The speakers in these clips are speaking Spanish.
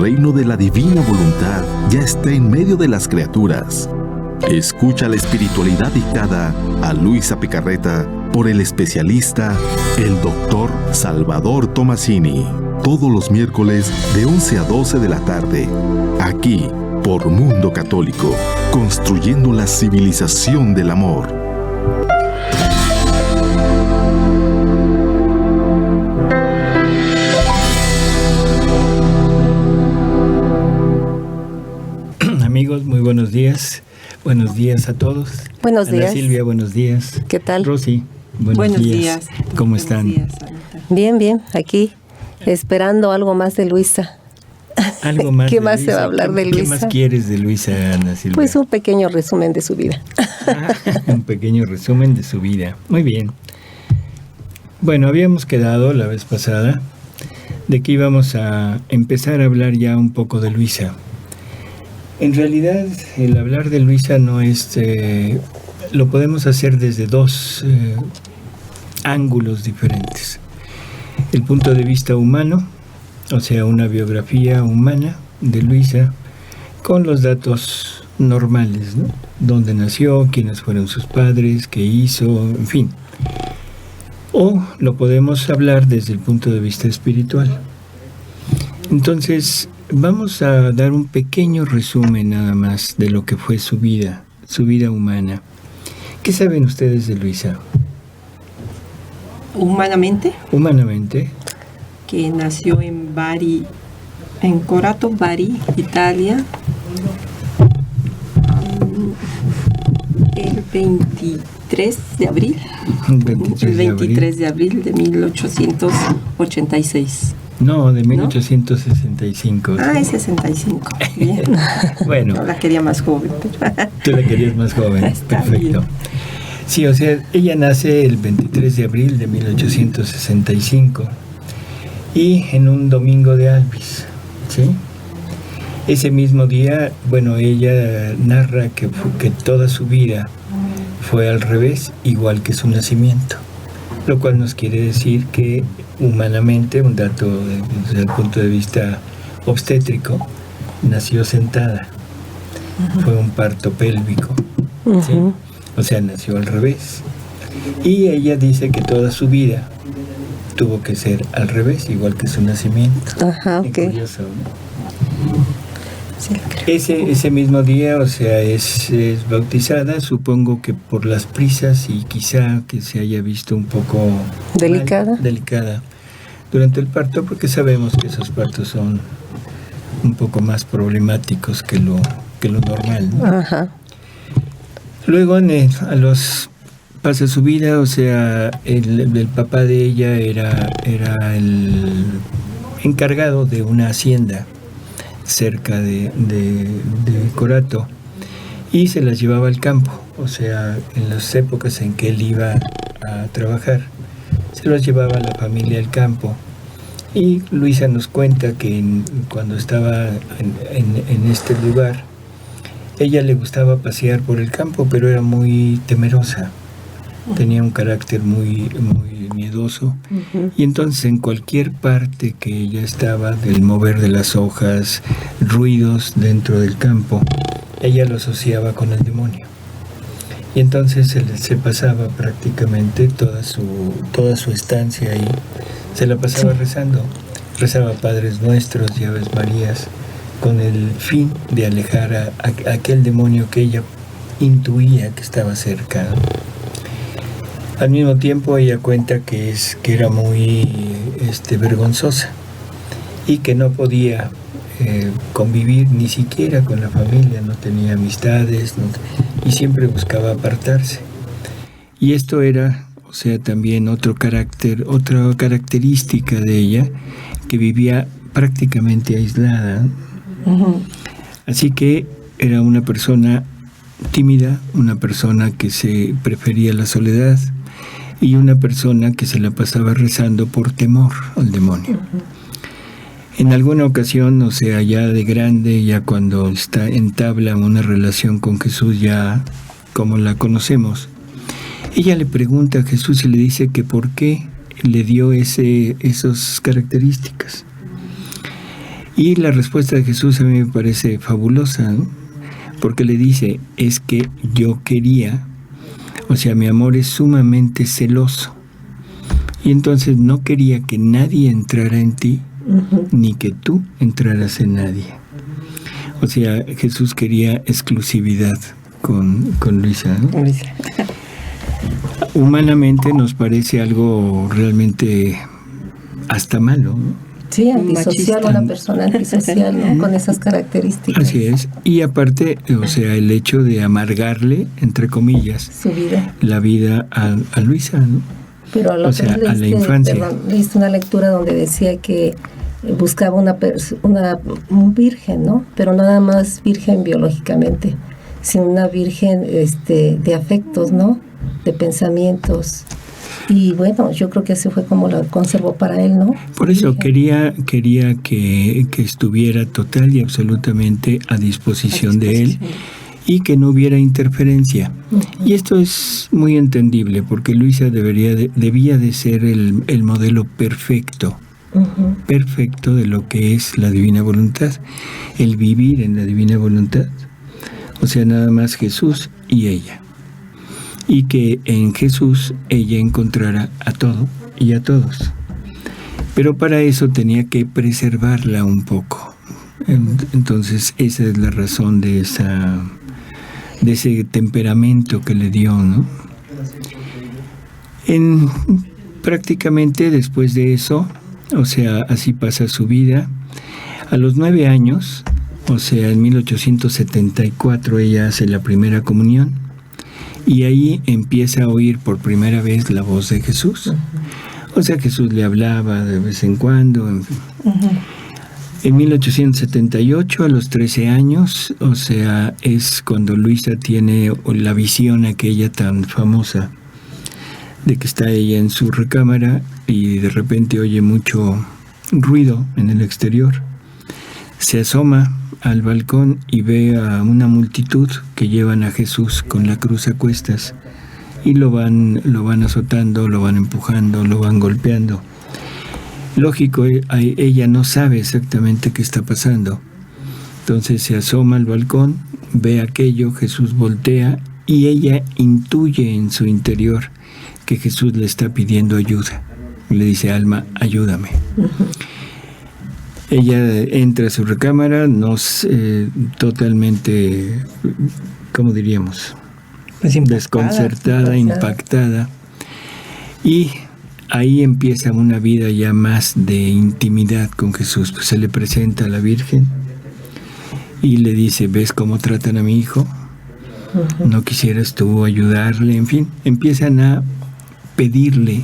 reino de la divina voluntad ya está en medio de las criaturas. Escucha la espiritualidad dictada a Luisa Picarreta por el especialista, el Dr. Salvador Tomasini, todos los miércoles de 11 a 12 de la tarde, aquí por Mundo Católico, construyendo la civilización del amor. Amigos, muy buenos días. Buenos días a todos. Buenos días. Ana Silvia, buenos días. ¿Qué tal? Rosy, buenos días. ¿Cómo están? Días, Bien, aquí, esperando algo más de Luisa. ¿Algo más ¿Qué de más Luisa? se va a hablar de Luisa? ¿Qué más quieres de Luisa, Ana Silvia? Pues un pequeño resumen de su vida. Un pequeño resumen de su vida. Muy bien. Bueno, habíamos quedado la vez pasada de que íbamos a empezar a hablar ya un poco de Luisa. En realidad, el hablar de Luisa no es... lo podemos hacer desde dos ángulos diferentes. El punto de vista humano, o sea, una biografía humana de Luisa, con los datos normales, ¿no? Dónde nació, quiénes fueron sus padres, qué hizo, en fin. O lo podemos hablar desde el punto de vista espiritual. Entonces, vamos a dar un pequeño resumen nada más de lo que fue su vida humana. ¿Qué saben ustedes de Luisa? Humanamente, que nació en Bari, en Corato, Bari, Italia, el 23 de abril. El 23 de abril de 1886. No, de 1865. Ah, es 65. Bien. Bueno. No, la quería más joven. Tú la querías más joven. Está perfecto. Bien. Sí, o sea, ella nace el 23 de abril de 1865 y en un domingo de Albis, ¿sí? Ese mismo día, bueno, ella narra que toda su vida fue al revés, igual que su nacimiento, lo cual nos quiere decir que humanamente, un dato desde el punto de vista obstétrico, nació sentada. Fue un parto pélvico, ¿sí? O sea, nació al revés. Y ella dice que toda su vida tuvo que ser al revés, igual que su nacimiento. Ajá, ok. Curioso, ¿no? Sí, ese mismo día, o sea, es bautizada, supongo que por las prisas y quizá que se haya visto un poco delicada durante el parto, porque sabemos que esos partos son un poco más problemáticos que lo normal, ¿no? Ajá. Luego pasa su vida, o sea, el papá de ella era el encargado de una hacienda cerca de Corato y se las llevaba al campo, o sea, en las épocas en que él iba a trabajar, se los llevaba a la familia al campo. Y Luisa nos cuenta que cuando estaba en este lugar, ella le gustaba pasear por el campo, pero era muy temerosa. Tenía un carácter muy, muy miedoso. Y entonces en cualquier parte que ella estaba, del mover de las hojas, ruidos dentro del campo, ella lo asociaba con el demonio. Y entonces se pasaba prácticamente toda su estancia ahí. Se la pasaba rezando. Rezaba Padres Nuestros y Aves Marías, con el fin de alejar a aquel demonio que ella intuía que estaba cerca. Al mismo tiempo ella cuenta que era muy vergonzosa y que no podía convivir ni siquiera con la familia, no tenía amistades, y siempre buscaba apartarse. Y esto era, o sea, también otra característica de ella, que vivía prácticamente aislada. Así que era una persona tímida, una persona que se prefería la soledad y una persona que se la pasaba rezando por temor al demonio. En alguna ocasión, o sea, ya de grande, ya cuando entabla una relación con Jesús, ya como la conocemos, ella le pregunta a Jesús y le dice que por qué le dio esas características. Y la respuesta de Jesús a mí me parece fabulosa, ¿no? Porque le dice, es que yo quería, o sea, mi amor es sumamente celoso. Y entonces no quería que nadie entrara en ti, ni que tú entraras en nadie. O sea, Jesús quería exclusividad con Luisa, ¿no? Humanamente nos parece algo realmente hasta malo, ¿no? Sí, antisocial, una persona antisocial, ¿no? Con esas características. Así es. Y aparte, o sea, el hecho de amargarle, entre comillas, su vida, la vida a Luisa, ¿no? Pero a lo o sea, leíste, a la infancia. Leíste una lectura donde decía que buscaba una virgen, ¿no? Pero no nada más virgen biológicamente, sino una virgen de afectos, ¿no? De pensamientos. Y bueno, yo creo que así fue como lo conservó para él, ¿no? Por eso quería que estuviera total y absolutamente a disposición de él y que no hubiera interferencia. Y esto es muy entendible porque Luisa debía de ser el modelo perfecto, perfecto de lo que es la divina voluntad, el vivir en la divina voluntad. O sea, nada más Jesús y ella. Y que en Jesús ella encontrara a todo y a todos. Pero para eso tenía que preservarla un poco. Entonces esa es la razón de ese temperamento que le dio, ¿no? Prácticamente después de eso, o sea, así pasa su vida. A los 9 años, o sea, en 1874 ella hace la primera comunión. Y ahí empieza a oír por primera vez la voz de Jesús. O sea, Jesús le hablaba de vez en cuando. En fin. En 1878, a los 13 años, o sea, es cuando Luisa tiene la visión aquella tan famosa de que está ella en su recámara y de repente oye mucho ruido en el exterior. Se asoma al balcón y ve a una multitud que llevan a Jesús con la cruz a cuestas y lo van azotando, lo van empujando, lo van golpeando. Lógico, ella no sabe exactamente qué está pasando. Entonces se asoma al balcón, ve aquello, Jesús voltea y ella intuye en su interior que Jesús le está pidiendo ayuda. Le dice, Alma, ayúdame. Ella entra a su recámara, totalmente, ¿cómo diríamos? Pues desconcertada, impactada. Y ahí empieza una vida ya más de intimidad con Jesús. Pues se le presenta a la Virgen y le dice, ¿ves cómo tratan a mi hijo? ¿No quisieras tú ayudarle? En fin, empiezan a pedirle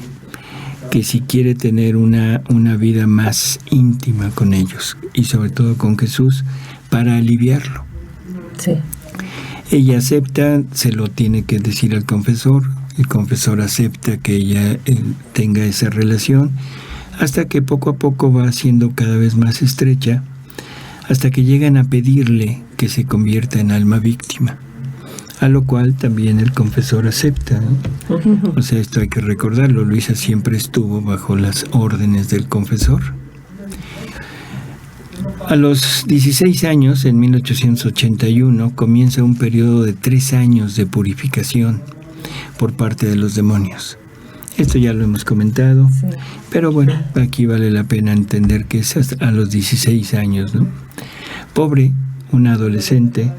que si quiere tener una vida más íntima con ellos y sobre todo con Jesús para aliviarlo. Sí. Ella acepta, se lo tiene que decir al confesor, el confesor acepta que ella tenga esa relación hasta que poco a poco va siendo cada vez más estrecha hasta que llegan a pedirle que se convierta en alma víctima. A lo cual también el confesor acepta, ¿no? O sea, esto hay que recordarlo. Luisa siempre estuvo bajo las órdenes del confesor. A los 16 años, en 1881, comienza un periodo de 3 años de purificación por parte de los demonios. Esto ya lo hemos comentado, sí. Pero bueno, aquí vale la pena entender que es hasta a los 16 años, ¿no? Pobre, una adolescente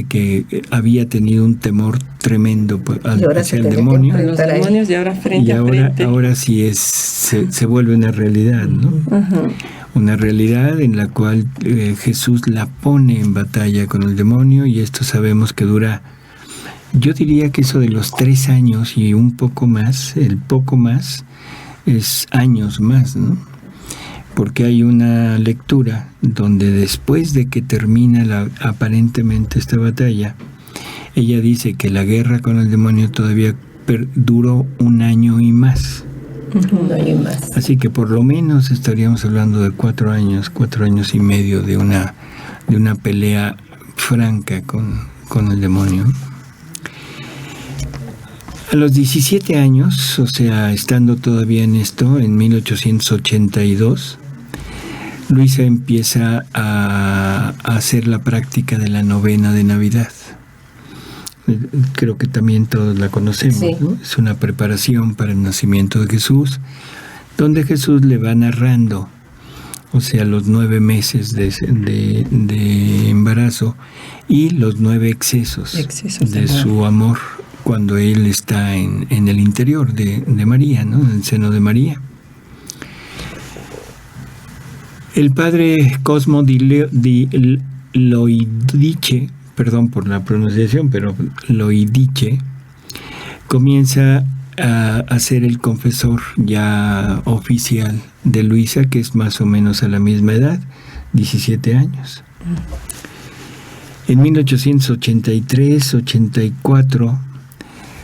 que había tenido un temor tremendo hacia el demonio. Los demonios y ahora frente a frente. Ahora sí se vuelve una realidad, ¿no? Una realidad en la cual Jesús la pone en batalla con el demonio y esto sabemos que dura, yo diría que eso de los 3 años y un poco más, el poco más es años más, ¿no? Porque hay una lectura donde después de que termina aparentemente esta batalla, ella dice que la guerra con el demonio todavía duró 1 año y más. 1 año y más. Así que por lo menos estaríamos hablando de 4 años y medio de una pelea franca con el demonio. A los 17 años, o sea, estando todavía en esto, en 1882, Luisa empieza a hacer la práctica de la novena de Navidad. Creo que también todos la conocemos, sí, ¿no? Es una preparación para el nacimiento de Jesús, donde Jesús le va narrando, o sea, los 9 meses de embarazo y los 9 excesos de su amor cuando él está en el interior de María, ¿no? En el seno de María. El padre Cosmo di Loidice, perdón por la pronunciación, pero Loidice, comienza a ser el confesor ya oficial de Luisa, que es más o menos a la misma edad, 17 años. En 1883-84,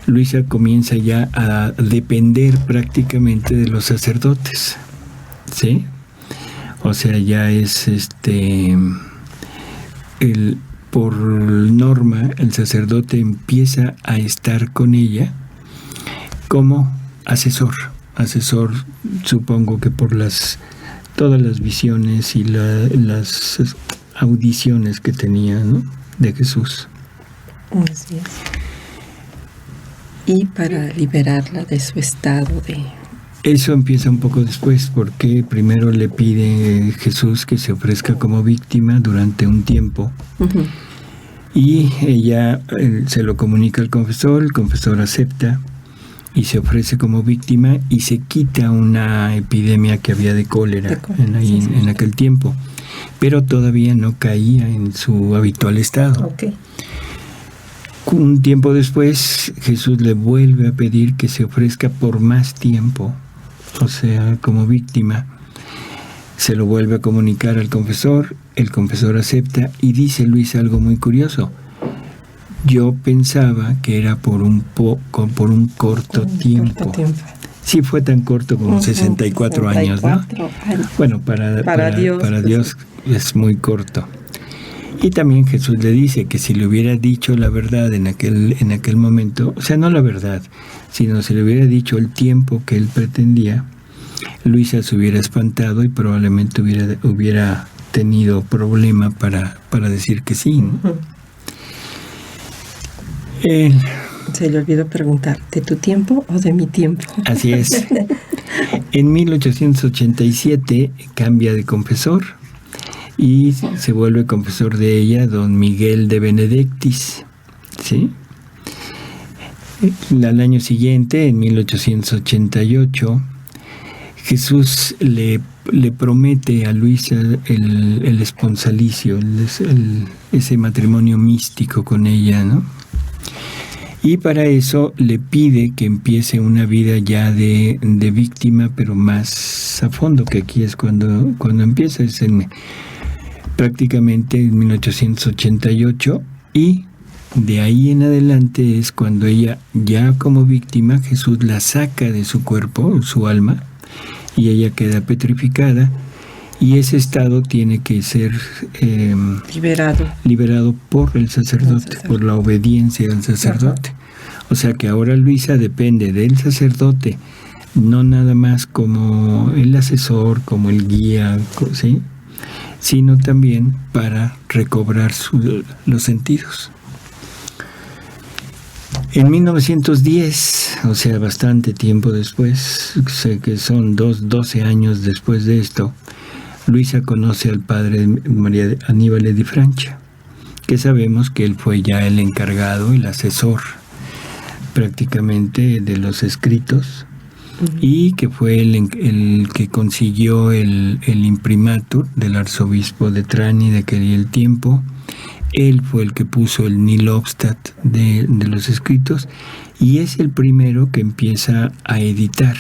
Luisa comienza ya a depender prácticamente de los sacerdotes, ¿sí? O sea, ya es por norma, el sacerdote empieza a estar con ella como asesor, supongo que por todas las visiones y las audiciones que tenía, ¿no?, de Jesús. Así es. Y para liberarla de su estado de... Eso empieza un poco después, porque primero le pide Jesús que se ofrezca como víctima durante un tiempo. Uh-huh. Y ella se lo comunica al confesor, el confesor acepta y se ofrece como víctima y se quita una epidemia que había de cólera en aquel tiempo, pero todavía no caía en su habitual estado. Okay. Un tiempo después, Jesús le vuelve a pedir que se ofrezca por más tiempo, o sea, como víctima. Se lo vuelve a comunicar al confesor, el confesor acepta y dice Luisa algo muy curioso. Yo pensaba que era por un corto tiempo. Sí, fue tan corto como 64 años, ¿no? Bueno, para Dios es muy corto. Y también Jesús le dice que si le hubiera dicho la verdad en aquel momento, o sea, no la verdad, sino si le hubiera dicho el tiempo que él pretendía, Luisa se hubiera espantado y probablemente hubiera tenido problema para decir que sí, ¿no? Se le olvidó preguntar, ¿de tu tiempo o de mi tiempo? Así es. En 1887 cambia de confesor y se vuelve confesor de ella don Miguel de Benedictis, ¿sí? Al año siguiente, en 1888, Jesús le promete a Luisa el esponsalicio, ese matrimonio místico con ella, ¿no? Y para eso le pide que empiece una vida ya de víctima, pero más a fondo, que aquí es cuando empieza, es prácticamente en 1888, y de ahí en adelante es cuando ella, ya como víctima, Jesús la saca de su cuerpo, su alma, y ella queda petrificada, y ese estado tiene que ser liberado por el sacerdote, por la obediencia al sacerdote. O sea que ahora Luisa depende del sacerdote, no nada más como el asesor, como el guía, ¿sí?, sino también para recobrar los sentidos. En 1910, o sea, bastante tiempo después, sé que son 12 años después de esto, Luisa conoce al padre María Aníbal di Francia, que sabemos que él fue ya el encargado, el asesor prácticamente de los escritos, y que fue el que consiguió el imprimatur del arzobispo de Trani de aquel tiempo. Él fue el que puso el Nihil Obstat de los escritos, y es el primero que empieza a editar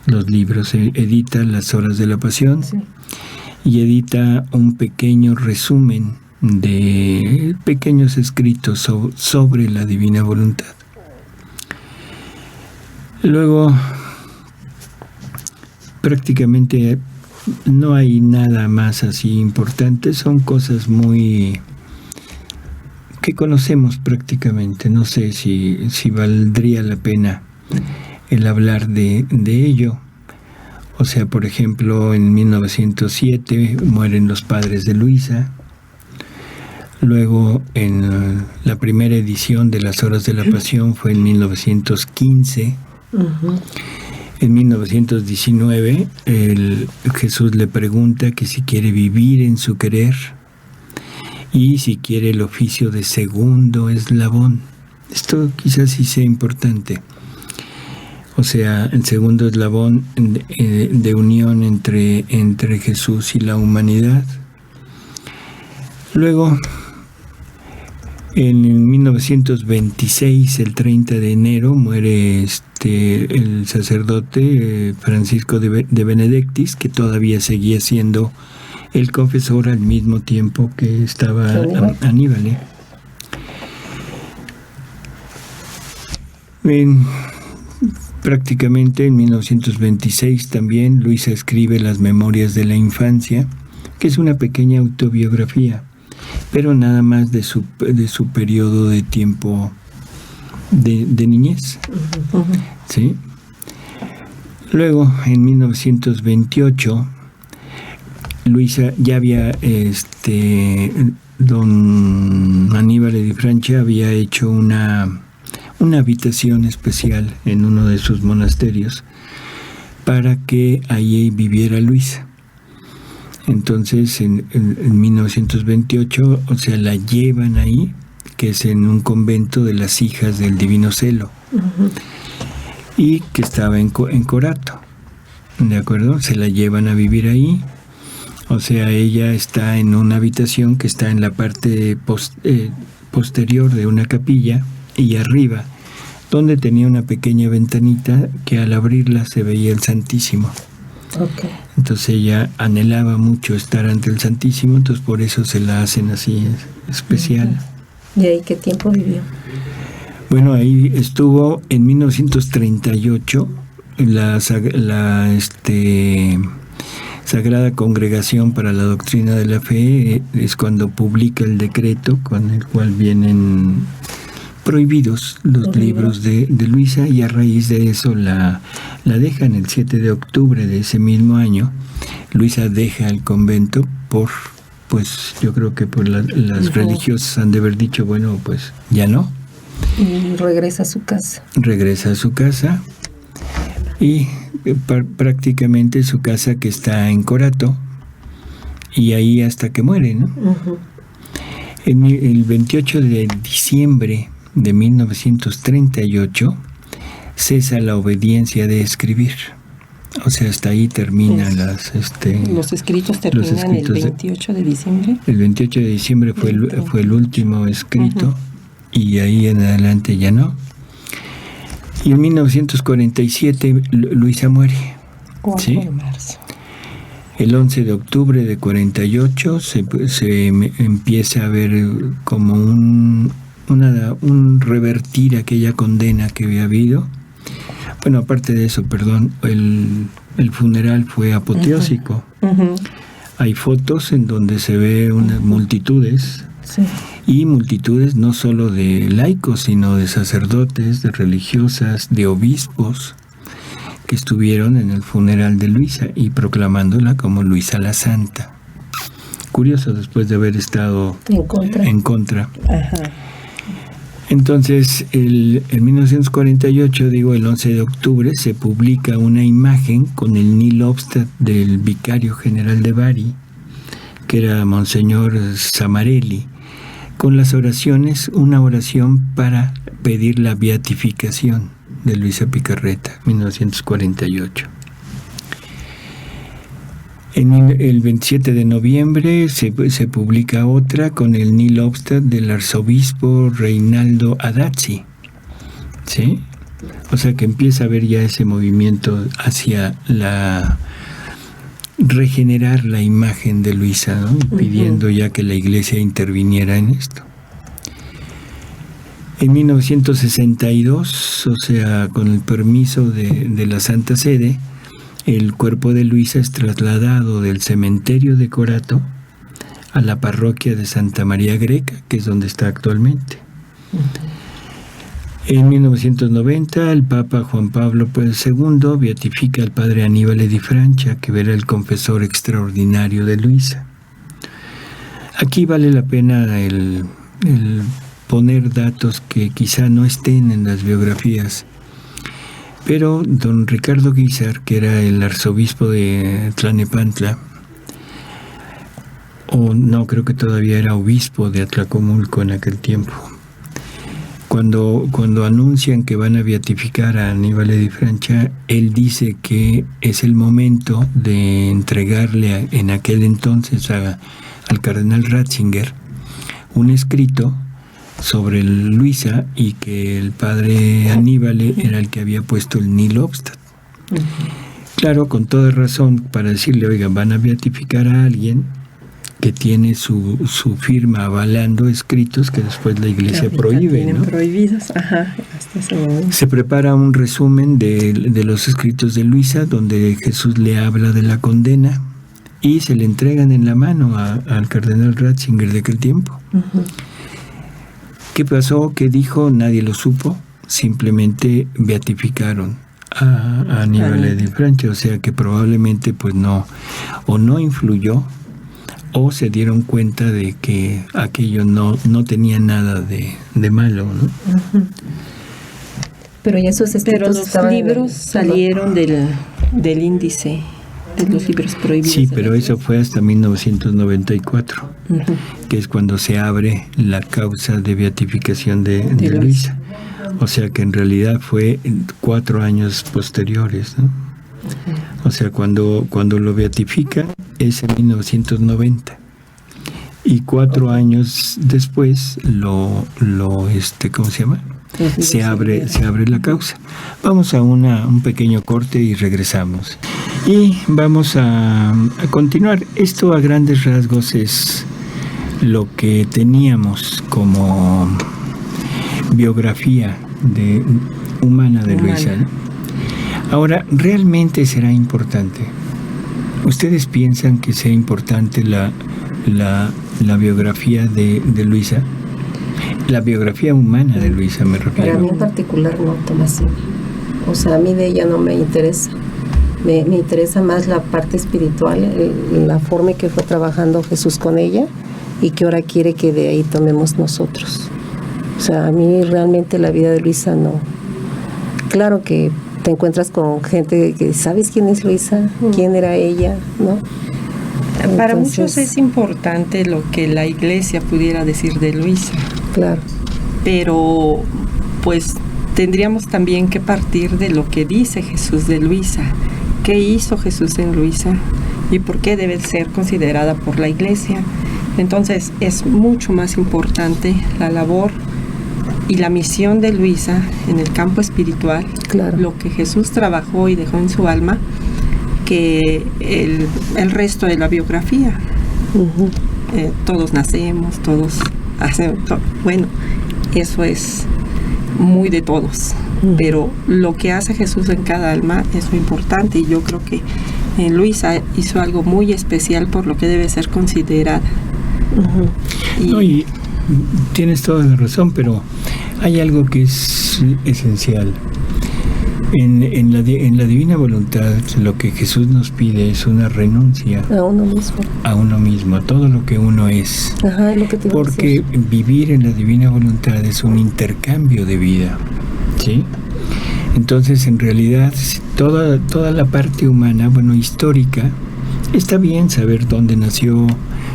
los libros. Edita las Horas de la Pasión, sí, y edita un pequeño resumen de pequeños escritos sobre la divina voluntad. Luego, prácticamente no hay nada más así importante, son cosas muy que conocemos prácticamente. No sé si valdría la pena el hablar de ello, O sea, por ejemplo, en 1907 mueren los padres de Luisa. Luego, en la primera edición de Las Horas de la Pasión fue en 1915. En 1919, Jesús le pregunta que si quiere vivir en su querer y si quiere el oficio de segundo eslabón. Esto quizás sí sea importante. O sea, el segundo eslabón de unión entre Jesús y la humanidad. Luego, en 1926, el 30 de enero, muere el sacerdote Francisco de Benedictis, que todavía seguía siendo el confesor al mismo tiempo que estaba Aníbal. Prácticamente en 1926 también Luisa escribe Las Memorias de la Infancia, que es una pequeña autobiografía, pero nada más de su periodo de tiempo de niñez. ¿Sí? Luego, en 1928, Luisa ya había, don Aníbal de Francia había hecho una habitación especial en uno de sus monasterios para que allí viviera Luisa. Entonces, en 1928, o sea, la llevan ahí, que es en un convento de las Hijas del Divino Celo, y que estaba en Corato, ¿de acuerdo? Se la llevan a vivir ahí. O sea, ella está en una habitación que está en la parte posterior de una capilla y arriba, donde tenía una pequeña ventanita que al abrirla se veía el Santísimo. Okay. Entonces ella anhelaba mucho estar ante el Santísimo, entonces por eso se la hacen así especial. ¿Y ahí qué tiempo vivió? Bueno, ahí estuvo en 1938 la Sagrada Congregación para la Doctrina de la Fe, es cuando publica el decreto con el cual vienen prohibidos los libros de Luisa, y a raíz de eso la dejan el 7 de octubre de ese mismo año. Luisa deja el convento pues yo creo que por las religiosas han de haber dicho, bueno, pues ya no. Y regresa a su casa. Regresa a su casa y prácticamente su casa, que está en Corato, y ahí hasta que muere, ¿no? En el 28 de diciembre de 1938 cesa la obediencia de escribir. O sea, hasta ahí terminan los escritos terminan el 28 de diciembre. El 28 de diciembre fue el último escrito, y ahí en adelante ya no. Y en 1947 Luisa muere. ¿Sí? El 11 de octubre de 48 se empieza a ver como un revertir aquella condena que había habido. Bueno, aparte de eso, el funeral fue apoteósico. Hay fotos en donde se ve unas multitudes, y multitudes no solo de laicos, sino de sacerdotes, de religiosas, de obispos, que estuvieron en el funeral de Luisa y proclamándola como Luisa la Santa. Curioso, después de haber estado en contra. Entonces, en 1948, el 11 de octubre, se publica una imagen con el nil obstat del vicario general de Bari, que era Monseñor Samarelli, con las oraciones, una oración para pedir la beatificación de Luisa Picarreta, 1948. En el 27 de noviembre se publica otra con el nil obstat del arzobispo Reinaldo Adazzi, ¿sí? O sea que empieza a haber ya ese movimiento hacia regenerar la imagen de Luisa, ¿no? Pidiendo ya que la Iglesia interviniera en esto. En 1962, o sea, con el permiso de la Santa Sede, el cuerpo de Luisa es trasladado del cementerio de Corato a la parroquia de Santa María Greca, que es donde está actualmente. En 1990, el Papa Juan Pablo II beatifica al padre Aníbal di Francia, que era el confesor extraordinario de Luisa. Aquí vale la pena el poner datos que quizá no estén en las biografías, pero don Ricardo Guízar, que era el arzobispo de Tlalnepantla, o no, creo que todavía era obispo de Atlacomulco en aquel tiempo, cuando anuncian que van a beatificar a Aníbal di Francia, él dice que es el momento de entregarle en aquel entonces al cardenal Ratzinger un escrito sobre Luisa, y que el padre Aníbal era el que había puesto el Nil Obstat. Claro, con toda razón, para decirle, oigan, van a beatificar a alguien que tiene su firma avalando escritos que después la Iglesia prohíbe, tienen, ¿no? Prohibidos, ajá, hasta ese momento. Se prepara un resumen de los escritos de Luisa, donde Jesús le habla de la condena, y se le entregan en la mano al cardenal Ratzinger de aquel tiempo. ¿Qué pasó? ¿Qué dijo? Nadie lo supo. Simplemente beatificaron a Aníbal di Francia, o sea que probablemente pues no influyó, o se dieron cuenta de que aquello no tenía nada de malo, ¿no? Pero ya esos Pero escritos los libros salieron del índice de los libros prohibidos. Sí, pero eso fue hasta 1994, que es cuando se abre la causa de beatificación de Luisa. O sea que en realidad fue 4 años posteriores, ¿no? O sea, cuando lo beatifican es en 1990. Y 4 años después ¿cómo se llama? Se abre la causa. Vamos a un pequeño corte y regresamos. Y vamos a continuar. Esto a grandes rasgos es lo que teníamos como biografía humana de Luisa, ¿no? Ahora, ¿realmente será importante? ¿Ustedes piensan que sea importante la biografía de Luisa? La biografía humana de Luisa, me refiero. Para mí en particular no, Tomasino. O sea, a mí de ella no me interesa. Me interesa más la parte espiritual, la forma en que fue trabajando Jesús con ella y que ahora quiere que de ahí tomemos nosotros. O sea, a mí realmente la vida de Luisa no. Claro que te encuentras con gente que ¿sabes quién es Luisa? ¿Quién era ella? ¿No? Para Entonces, muchos es importante lo que la Iglesia pudiera decir de Luisa. Claro. Pero pues tendríamos también que partir de lo que dice Jesús de Luisa. ¿Qué hizo Jesús en Luisa? ¿Y por qué debe ser considerada por la Iglesia? Entonces es mucho más importante la labor y la misión de Luisa en el campo espiritual, Claro. lo que Jesús trabajó y dejó en su alma, que el resto de la biografía. Todos nacemos, todos hacemos, bueno, eso es muy de todos, pero lo que hace Jesús en cada alma es muy importante, y yo creo que Luisa hizo algo muy especial por lo que debe ser considerada. Y tienes toda la razón, pero hay algo que es esencial. En la divina voluntad, lo que Jesús nos pide es una renuncia A uno mismo. a uno mismo, a todo lo que uno es. Ajá, es lo que te iba a Porque decir. vivir en la divina voluntad es un intercambio de vida, ¿sí? Entonces, en realidad, toda la parte humana, histórica, está bien saber dónde nació,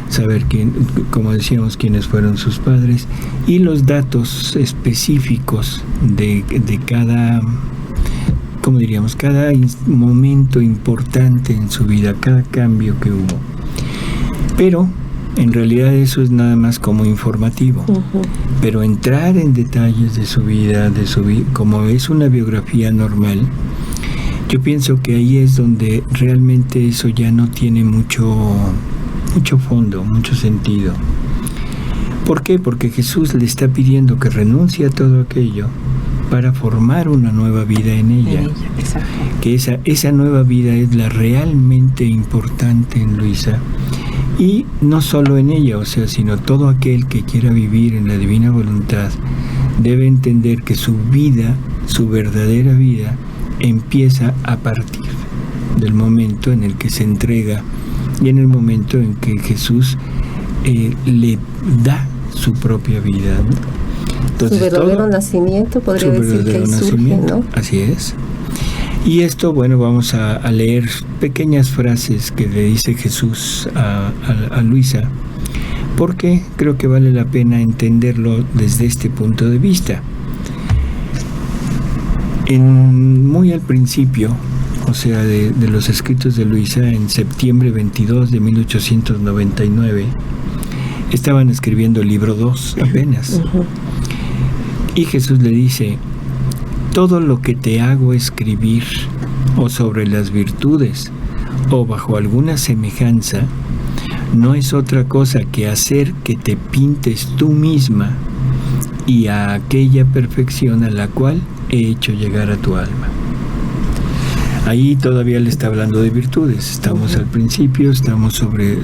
saber quién, como decíamos, quiénes fueron sus padres, y los datos específicos de cada, como diríamos, cada momento importante en su vida, cada cambio que hubo. Pero en realidad eso es nada más como informativo. Pero entrar en detalles de su vida, como es una biografía normal, yo pienso que ahí es donde realmente eso ya no tiene mucho fondo, mucho sentido. ¿Por qué? Porque Jesús le está pidiendo que renuncie a todo aquello para formar una nueva vida en ella. Exacto. Que esa nueva vida es la realmente importante en Luisa. Y no solo en ella, o sea, sino todo aquel que quiera vivir en la divina voluntad debe entender que su vida, su verdadera vida, empieza a partir del momento en el que se entrega y en el momento en que Jesús le da su propia vida, ¿no? Entonces, su verdadero nacimiento, podría decir que ahí surge, ¿no? Así es. Y esto, bueno, vamos a leer pequeñas frases que le dice Jesús a Luisa, porque creo que vale la pena entenderlo desde este punto de vista. Muy al principio, o sea, de los escritos de Luisa, en septiembre 22 de 1899, estaban escribiendo el libro 2 apenas. Uh-huh. Y Jesús le dice: todo lo que te hago escribir, o sobre las virtudes, o bajo alguna semejanza, no es otra cosa que hacer que te pintes tú misma y a aquella perfección a la cual he hecho llegar a tu alma. Ahí todavía le está hablando de virtudes. Estamos al principio, estamos sobre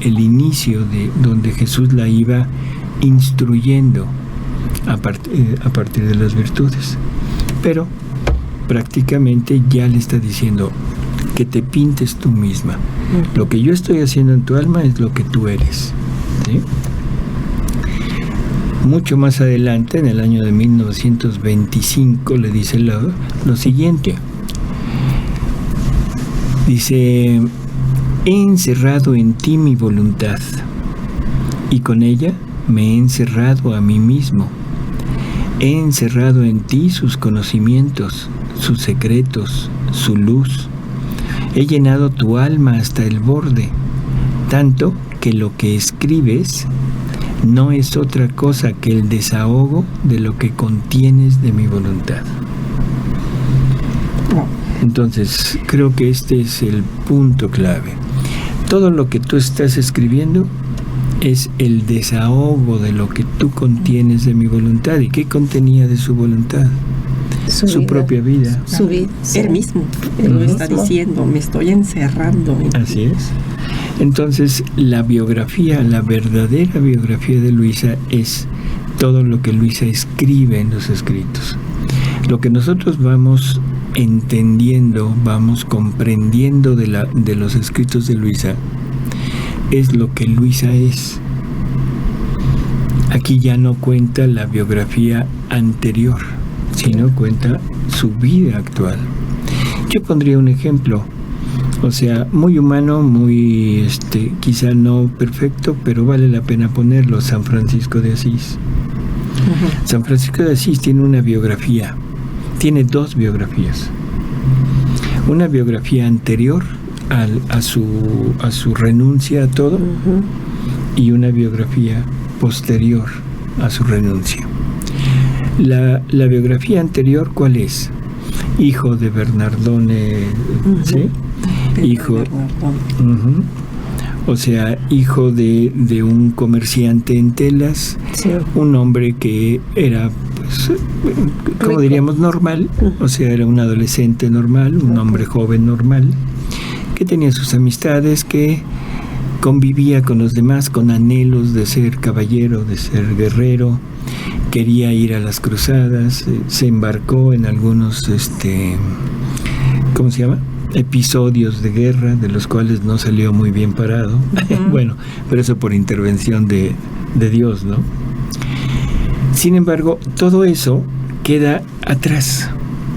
el inicio de donde Jesús la iba instruyendo a partir de las virtudes. Pero prácticamente ya le está diciendo que te pintes tú misma. Lo que yo estoy haciendo en tu alma es lo que tú eres, ¿sí? Mucho más adelante, en el año de 1925, le dice lo siguiente. Dice: he encerrado en ti mi voluntad, y con ella me he encerrado a mí mismo. He encerrado en ti sus conocimientos, sus secretos, su luz. He llenado tu alma hasta el borde, tanto que lo que escribes no es otra cosa que el desahogo de lo que contienes de mi voluntad. Entonces, creo que este es el punto clave. Todo lo que tú estás escribiendo es el desahogo de lo que tú contienes de mi voluntad. ¿Y qué contenía de su voluntad? Su propia vida. Su vida. Él mismo. Él lo está diciendo, me estoy encerrando. Así es. Entonces, la biografía, la verdadera biografía de Luisa es todo lo que Luisa escribe en los escritos. Lo que nosotros vamos entendiendo, vamos comprendiendo de los escritos de Luisa, es lo que Luisa es. Aquí ya no cuenta la biografía anterior, sino cuenta su vida actual. Yo pondría un ejemplo, o sea, muy humano, muy quizá no perfecto, pero vale la pena ponerlo: San Francisco de Asís. Uh-huh. San Francisco de Asís tiene una biografía, tiene dos biografías. Una biografía anterior a su renuncia a todo, uh-huh, y una biografía posterior a su renuncia. La biografía anterior, ¿cuál es? Hijo de Bernardone, uh-huh, ¿sí? Hijo, uh-huh, o sea, hijo de un comerciante en telas, sí, un hombre que era, pues, como diríamos, normal, o sea, era un adolescente normal, un hombre joven normal, que tenía sus amistades, que convivía con los demás con anhelos de ser caballero, de ser guerrero, quería ir a las cruzadas, se embarcó en algunos, ¿cómo se llama?, episodios de guerra, de los cuales no salió muy bien parado. Uh-huh. Bueno, pero eso por intervención de Dios, ¿no? Sin embargo, todo eso queda atrás.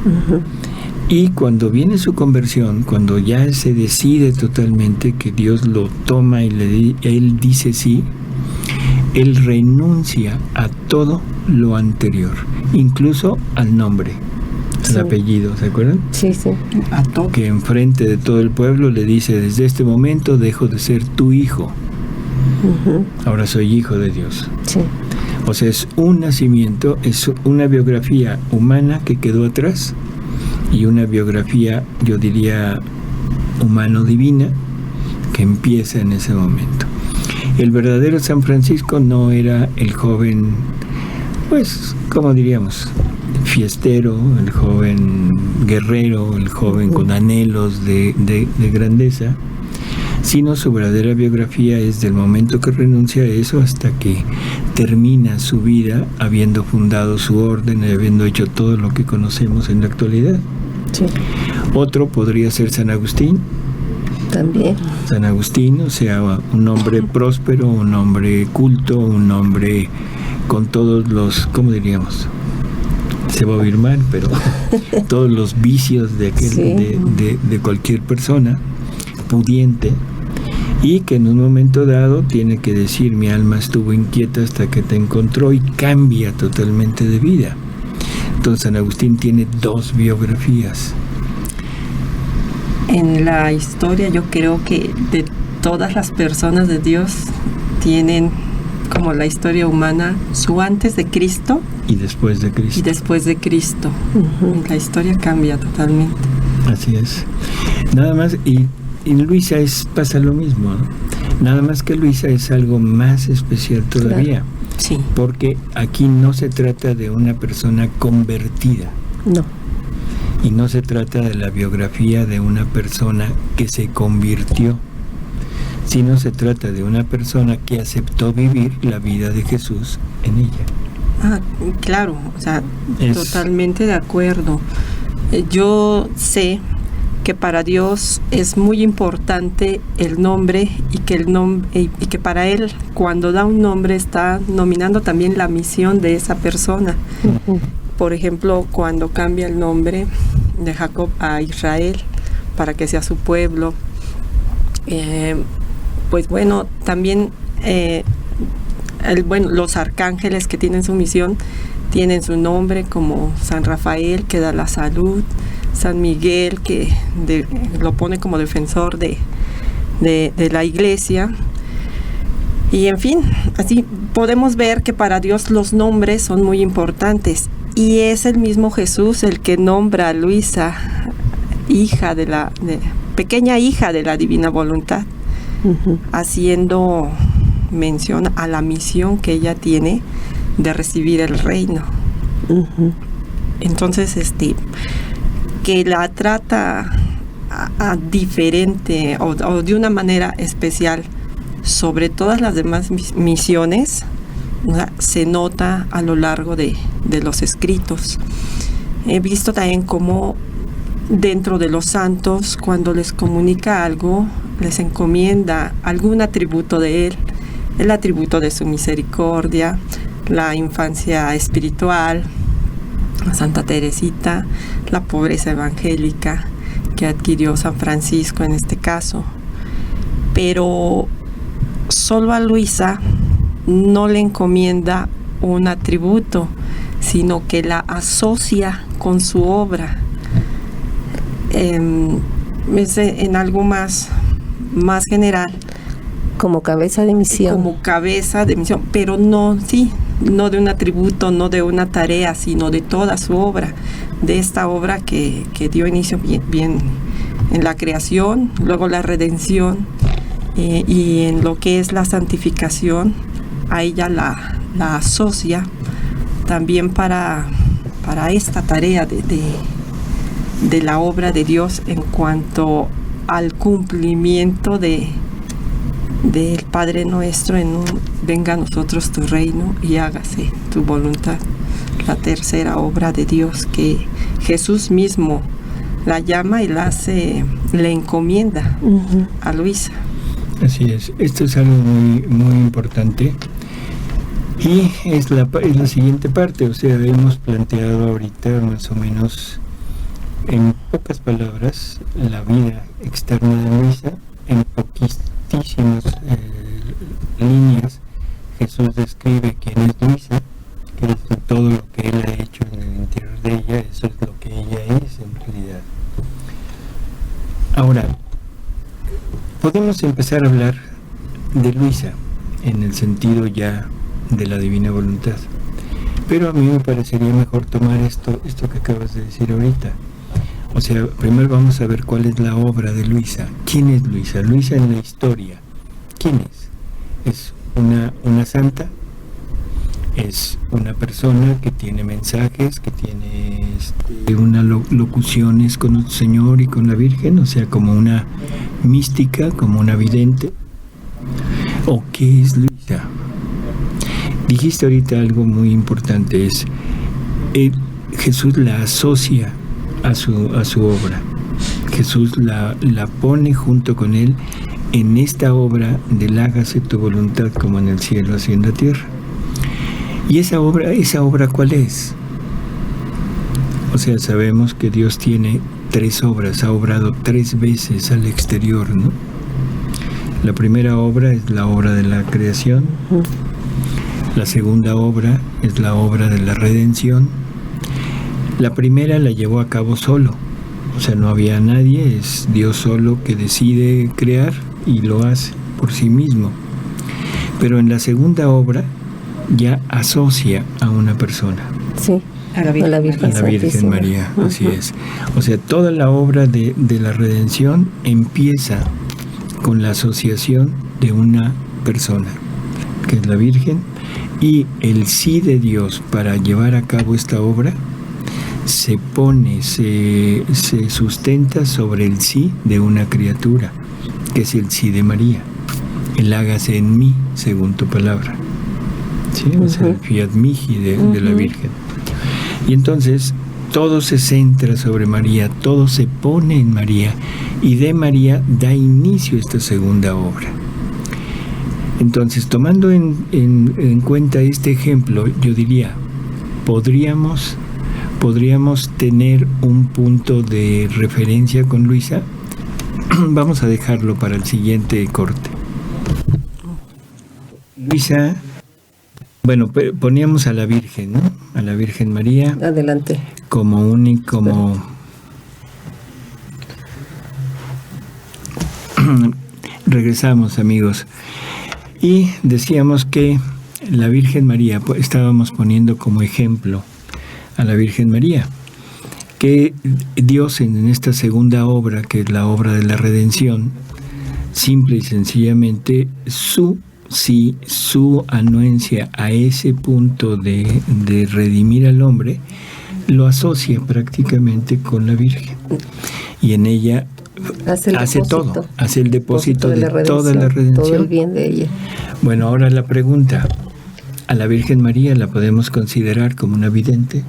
Uh-huh. Y cuando viene su conversión, cuando ya se decide totalmente que Dios lo toma y él dice sí, él renuncia a todo lo anterior, incluso al nombre, sí, al apellido, ¿se acuerdan? Sí, sí. A todo. Que enfrente de todo el pueblo le dice: desde este momento dejo de ser tu hijo. Uh-huh. Ahora soy hijo de Dios. Sí. O sea, es un nacimiento, es una biografía humana que quedó atrás, y una biografía, yo diría, humano-divina, que empieza en ese momento. El verdadero San Francisco no era el joven, pues, ¿cómo diríamos?, fiestero, el joven guerrero, el joven con anhelos de grandeza, sino su verdadera biografía es del momento que renuncia a eso hasta que termina su vida habiendo fundado su orden y habiendo hecho todo lo que conocemos en la actualidad. Sí. Otro podría ser San Agustín. También. San Agustín, o sea, un hombre próspero, un hombre culto, un hombre con todos los, ¿cómo diríamos? Se va a oír mal, pero todos los vicios de, de cualquier persona pudiente, y que en un momento dado tiene que decir: mi alma estuvo inquieta hasta que te encontró, y cambia totalmente de vida. Entonces San Agustín tiene 2 biografías. En la historia yo creo que de todas las personas de Dios tienen, como la historia humana, su antes de Cristo y después de Cristo. Y después de Cristo. La historia cambia totalmente. Así es. Nada más, y Luisa pasa lo mismo, ¿no? Nada más que Luisa es algo más especial todavía. Claro. Sí. Porque aquí no se trata de una persona convertida. No. Y no se trata de la biografía de una persona que se convirtió, sino se trata de una persona que aceptó vivir la vida de Jesús en ella. Claro, o sea, totalmente de acuerdo. Yo sé que para Dios es muy importante el nombre, y que para Él, cuando da un nombre, está nominando también la misión de esa persona. Por ejemplo, cuando cambia el nombre de Jacob a Israel para que sea su pueblo, pues bueno, también los arcángeles que tienen su misión tienen su nombre, como San Rafael, que da la salud, San Miguel, que lo pone como defensor de la iglesia. Y en fin, así podemos ver que para Dios los nombres son muy importantes. Y es el mismo Jesús el que nombra a Luisa, pequeña hija de la divina voluntad, haciendo mención a la misión que ella tiene de recibir el reino. Entonces, que la trata diferente o de una manera especial sobre todas las demás misiones, o sea, se nota a lo largo de los escritos. He visto también cómo dentro de los santos, cuando les comunica algo, les encomienda algún atributo de él, el atributo de su misericordia, la infancia espiritual, a Santa Teresita, la pobreza evangélica que adquirió San Francisco en este caso. Pero solo a Luisa no le encomienda un atributo, sino que la asocia con su obra. En algo más general. Como cabeza de misión. Como cabeza de misión, pero no de un atributo, no de una tarea, sino de toda su obra, de esta obra que dio inicio bien en la creación, luego la redención, y en lo que es la santificación, a ella la asocia también para esta tarea de la obra de Dios en cuanto al cumplimiento del Padre Nuestro en venga a nosotros tu reino y hágase tu voluntad. La tercera obra de Dios que Jesús mismo la llama y le encomienda a Luisa. Así es, esto es algo muy, muy importante, y es la siguiente parte. O sea, hemos planteado ahorita más o menos en pocas palabras la vida externa de Luisa. En poquísimas líneas Jesús describe quién es Luisa, que es todo lo que él ha hecho en el interior de ella. Eso es lo que ella es en realidad. Ahora, podemos empezar a hablar de Luisa en el sentido ya de la divina voluntad, pero a mí me parecería mejor tomar esto que acabas de decir ahorita. O sea, primero vamos a ver cuál es la obra de Luisa. ¿Quién es Luisa? Luisa en la historia, ¿quién es? ¿Es una santa? ¿Es una persona que tiene mensajes, que tiene unas locuciones con el Señor y con la Virgen? O sea, como una mística, como una vidente. ¿O qué es Luisa? Dijiste ahorita algo muy importante, es Jesús la asocia a su obra. Jesús la pone junto con él en esta obra del hágase tu voluntad como en el cielo, así en la tierra. ¿Y esa obra cuál es? O sea, sabemos que Dios tiene 3 obras, ha obrado 3 veces al exterior, ¿no? La primera obra es la obra de la creación. La segunda obra es la obra de la redención. La primera la llevó a cabo solo. O sea, no había nadie, es Dios solo que decide crear y lo hace por sí mismo. Pero en la segunda obra ya asocia a una persona. Sí, a la Virgen María, así es. O sea, toda la obra de la redención empieza con la asociación de una persona, que es la Virgen, y el sí de Dios para llevar a cabo esta obra se sustenta sobre el sí de una criatura, que es el sí de María. El hágase en mí, según tu palabra. ¿Sí? O sea, el fiat mihi de la Virgen. Y entonces todo se centra sobre María, todo se pone en María, y de María da inicio esta segunda obra. Entonces, tomando en cuenta este ejemplo, yo diría, podríamos tener un punto de referencia con Luisa. Vamos a dejarlo para el siguiente corte. Luisa, bueno, poníamos a la Virgen, ¿no? A la Virgen María. Adelante. Como regresamos, amigos. Y decíamos que la Virgen María, estábamos poniendo como ejemplo a la Virgen María, que Dios en esta segunda obra, que es la obra de la redención, simple y sencillamente su anuencia a ese punto de redimir al hombre, lo asocia prácticamente con la Virgen. Y en ella hace todo, hace el depósito de toda la redención. Todo el bien de ella. Bueno, ahora la pregunta, ¿a la Virgen María la podemos considerar como una vidente?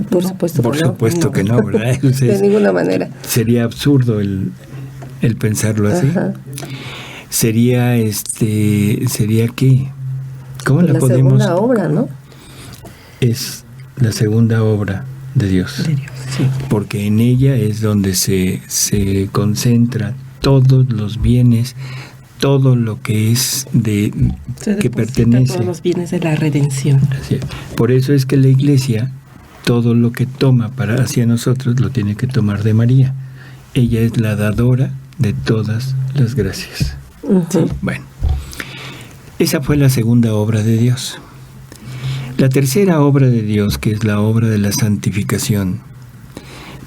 Por supuesto que no. Por supuesto que no, ¿verdad? Entonces, de ninguna manera. Sería absurdo el pensarlo así. Ajá. Sería ¿qué? ¿Cómo la podemos? La segunda obra, ¿no? Es la segunda obra de Dios. De Dios, sí. Porque en ella es donde se concentra todos los bienes, todo lo que es que pertenece. Todos los bienes de la redención. Así es. Por eso es que la Iglesia, todo lo que toma hacia nosotros, lo tiene que tomar de María. Ella es la dadora de todas las gracias. ¿Sí? Bueno, esa fue la segunda obra de Dios. La tercera obra de Dios, que es la obra de la santificación,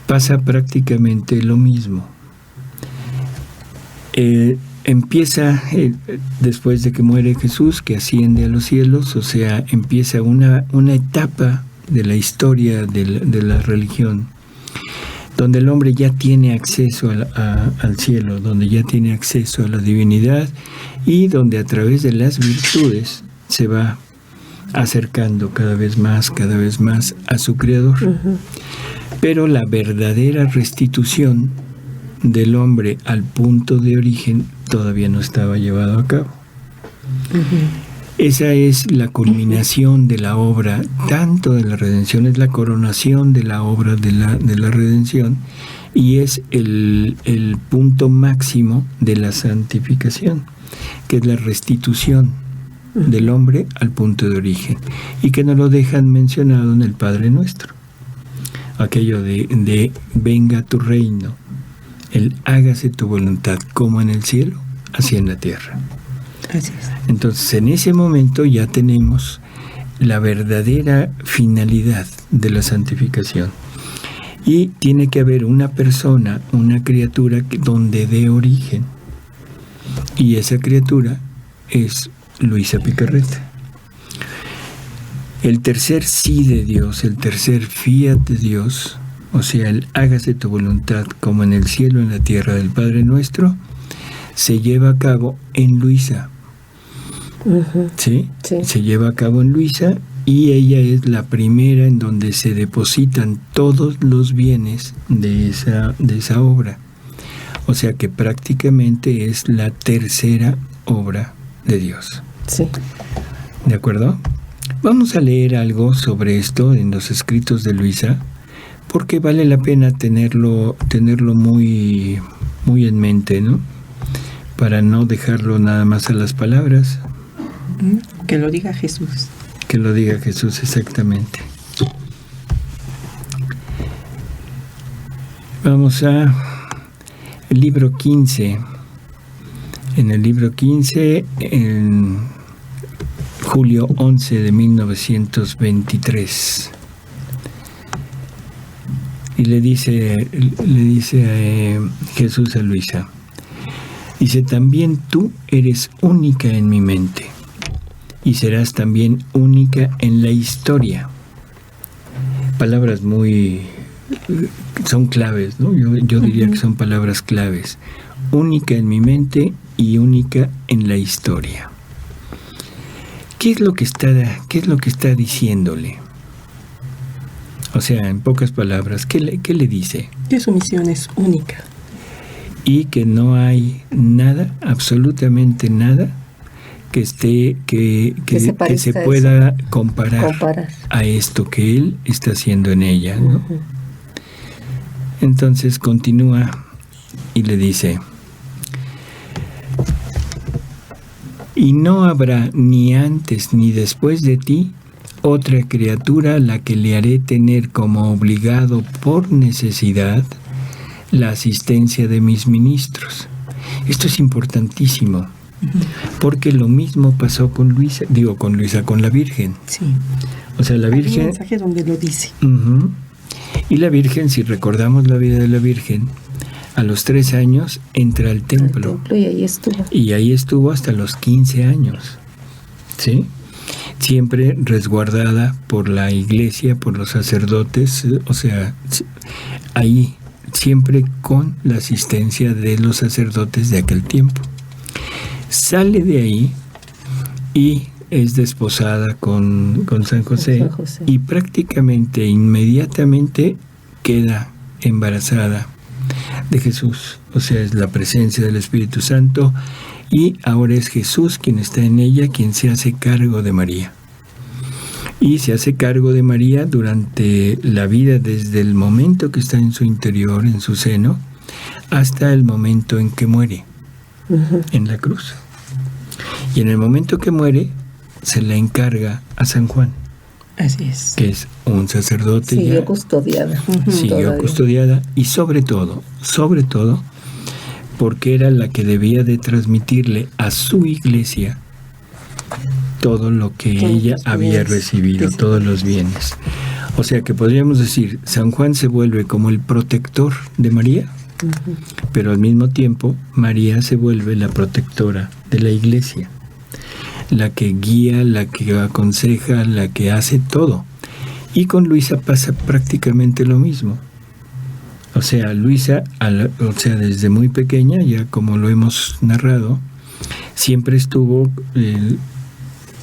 pasa prácticamente lo mismo. Empieza después de que muere Jesús, que asciende a los cielos, o sea, empieza una etapa de la historia de la religión, donde el hombre ya tiene acceso al cielo, donde ya tiene acceso a la divinidad y donde a través de las virtudes se va acercando cada vez más a su Creador. Pero la verdadera restitución del hombre al punto de origen todavía no estaba llevado a cabo. Esa es la culminación de la obra, tanto de la redención, es la coronación de la obra de la redención, y es el punto máximo de la santificación, que es la restitución del hombre al punto de origen, y que nos lo dejan mencionado en el Padre Nuestro. Aquello de venga tu reino, el hágase tu voluntad, como en el cielo, así en la tierra. Así es. Entonces, en ese momento ya tenemos la verdadera finalidad de la santificación. Y tiene que haber una persona, una criatura donde dé origen. Y esa criatura es Luisa Picarreta. El tercer sí de Dios, el tercer fiat de Dios, o sea, el hágase tu voluntad como en el cielo, en la tierra del Padre Nuestro, se lleva a cabo en Luisa. ¿sí? Sí. Se lleva a cabo en Luisa y ella es la primera en donde se depositan todos los bienes de esa obra. O sea que prácticamente es la tercera obra de Dios. Sí. ¿De acuerdo? Vamos a leer algo sobre esto en los escritos de Luisa, porque vale la pena tenerlo muy, muy en mente, ¿no? Para no dejarlo nada más a las palabras. Que lo diga Jesús. Que lo diga Jesús, exactamente. Vamos a el libro 15. En el libro 15, en julio 11 de 1923. Y le dice Jesús a Luisa. Dice, también tú eres única en mi mente y serás también única en la historia. Palabras son claves, ¿no? Yo diría que son palabras claves. Única en mi mente y única en la historia. ¿Qué es lo que está diciéndole? O sea, en pocas palabras, ¿qué le dice? Que su misión es única. Y que no hay nada, absolutamente nada, que se pueda comparar a esto que él está haciendo en ella, ¿no? Entonces continúa y le dice, y no habrá ni antes ni después de ti otra criatura a la que le haré tener como obligado por necesidad la asistencia de mis ministros. Esto es importantísimo, porque lo mismo pasó con la Virgen. Sí. O sea, la Virgen... Hay un mensaje donde lo dice. Y la Virgen, si recordamos la vida de la Virgen, a los 3 años entra al templo. Y ahí estuvo. Y ahí estuvo hasta los 15 años. ¿Sí? Siempre resguardada por la iglesia, por los sacerdotes, o sea, ahí siempre con la asistencia de los sacerdotes de aquel tiempo. Sale de ahí y es desposada con San José, y prácticamente inmediatamente queda embarazada de Jesús. O sea, es la presencia del Espíritu Santo, y ahora es Jesús quien está en ella, quien se hace cargo de María. Y se hace cargo de María durante la vida, desde el momento que está en su interior, en su seno, hasta el momento en que muere en la cruz. Y en el momento que muere, se la encarga a San Juan. Así es. Que es un sacerdote. Siguió custodiada. Siguió custodiada, y sobre todo, porque era la que debía de transmitirle a su iglesia todo lo que ella había recibido, todos los bienes. O sea que podríamos decir, San Juan se vuelve como el protector de María, pero al mismo tiempo María se vuelve la protectora de la iglesia, la que guía, la que aconseja, la que hace todo. Y con Luisa pasa prácticamente lo mismo. O sea, Luisa, desde muy pequeña, ya como lo hemos narrado, siempre estuvo